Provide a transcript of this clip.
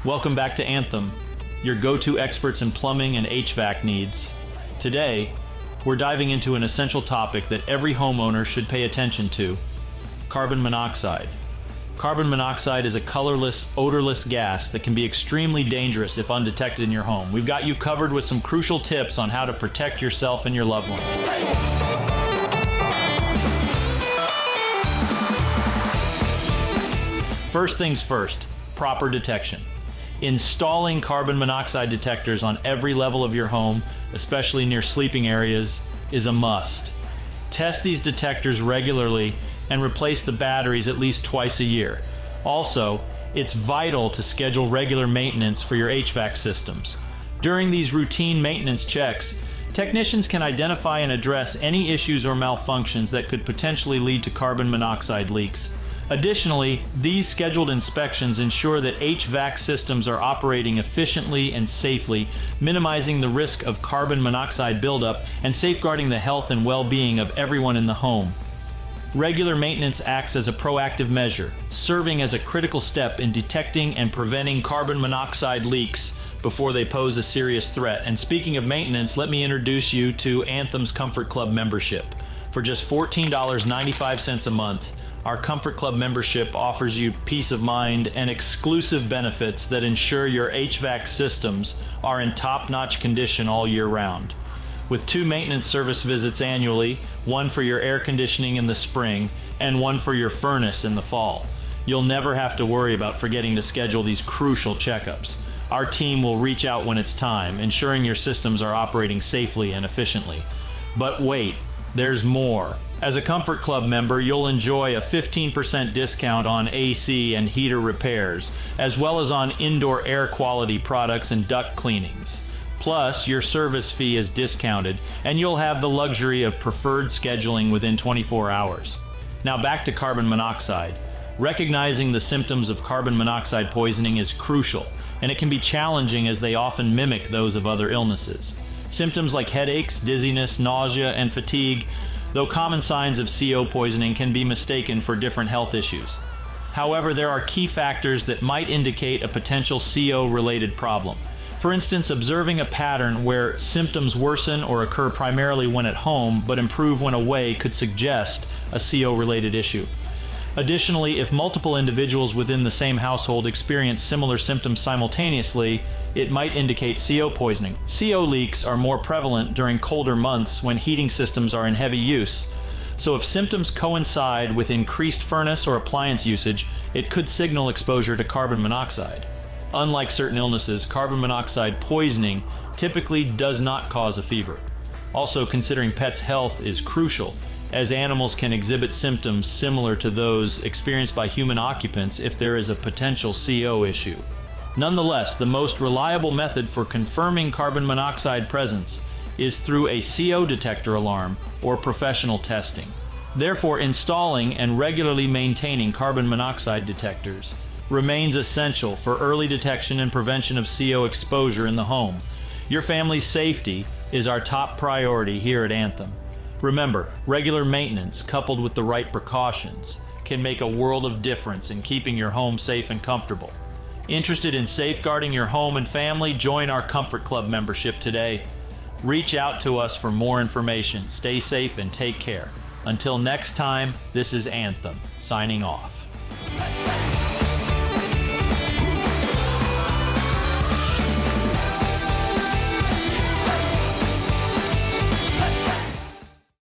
Welcome back to Anthem, your go-to experts in plumbing and HVAC needs. Today, we're diving into an essential topic that every homeowner should pay attention to: carbon monoxide. Carbon monoxide is a colorless, odorless gas that can be extremely dangerous if undetected in your home. We've got you covered with some crucial tips on how to protect yourself and your loved ones. First things first, proper detection. Installing carbon monoxide detectors on every level of your home, especially near sleeping areas, is a must. Test these detectors regularly and replace the batteries at least twice a year. Also, it's vital to schedule regular maintenance for your HVAC systems. During these routine maintenance checks, technicians can identify and address any issues or malfunctions that could potentially lead to carbon monoxide leaks. Additionally, these scheduled inspections ensure that HVAC systems are operating efficiently and safely, minimizing the risk of carbon monoxide buildup and safeguarding the health and well-being of everyone in the home. Regular maintenance acts as a proactive measure, serving as a critical step in detecting and preventing carbon monoxide leaks before they pose a serious threat. And speaking of maintenance, let me introduce you to Anthem's Comfort Club membership. For just $14.95 a month, our Comfort Club membership offers you peace of mind and exclusive benefits that ensure your HVAC systems are in top-notch condition all year round. With 2 maintenance service visits annually, one for your air conditioning in the spring and one for your furnace in the fall, you'll never have to worry about forgetting to schedule these crucial checkups. Our team will reach out when it's time, ensuring your systems are operating safely and efficiently. But wait, there's more. As a Comfort Club member, you'll enjoy a 15% discount on AC and heater repairs, as well as on indoor air quality products and duct cleanings. Plus, your service fee is discounted, and you'll have the luxury of preferred scheduling within 24 hours. Now back to carbon monoxide. Recognizing the symptoms of carbon monoxide poisoning is crucial, and it can be challenging as they often mimic those of other illnesses. Symptoms like headaches, dizziness, nausea, and fatigue, though common signs of CO poisoning, can be mistaken for different health issues. However, there are key factors that might indicate a potential CO-related problem. For instance, observing a pattern where symptoms worsen or occur primarily when at home but improve when away could suggest a CO-related issue. Additionally, if multiple individuals within the same household experience similar symptoms simultaneously, it might indicate CO poisoning. CO leaks are more prevalent during colder months when heating systems are in heavy use. So if symptoms coincide with increased furnace or appliance usage, it could signal exposure to carbon monoxide. Unlike certain illnesses, carbon monoxide poisoning typically does not cause a fever. Also, considering pets' health is crucial, as animals can exhibit symptoms similar to those experienced by human occupants if there is a potential CO issue. Nonetheless, the most reliable method for confirming carbon monoxide presence is through a CO detector alarm or professional testing. Therefore, installing and regularly maintaining carbon monoxide detectors remains essential for early detection and prevention of CO exposure in the home. Your family's safety is our top priority here at Anthem. Remember, regular maintenance coupled with the right precautions can make a world of difference in keeping your home safe and comfortable. Interested in safeguarding your home and family? Join our Comfort Club membership today. Reach out to us for more information. Stay safe and take care. Until next time, this is Anthem, signing off.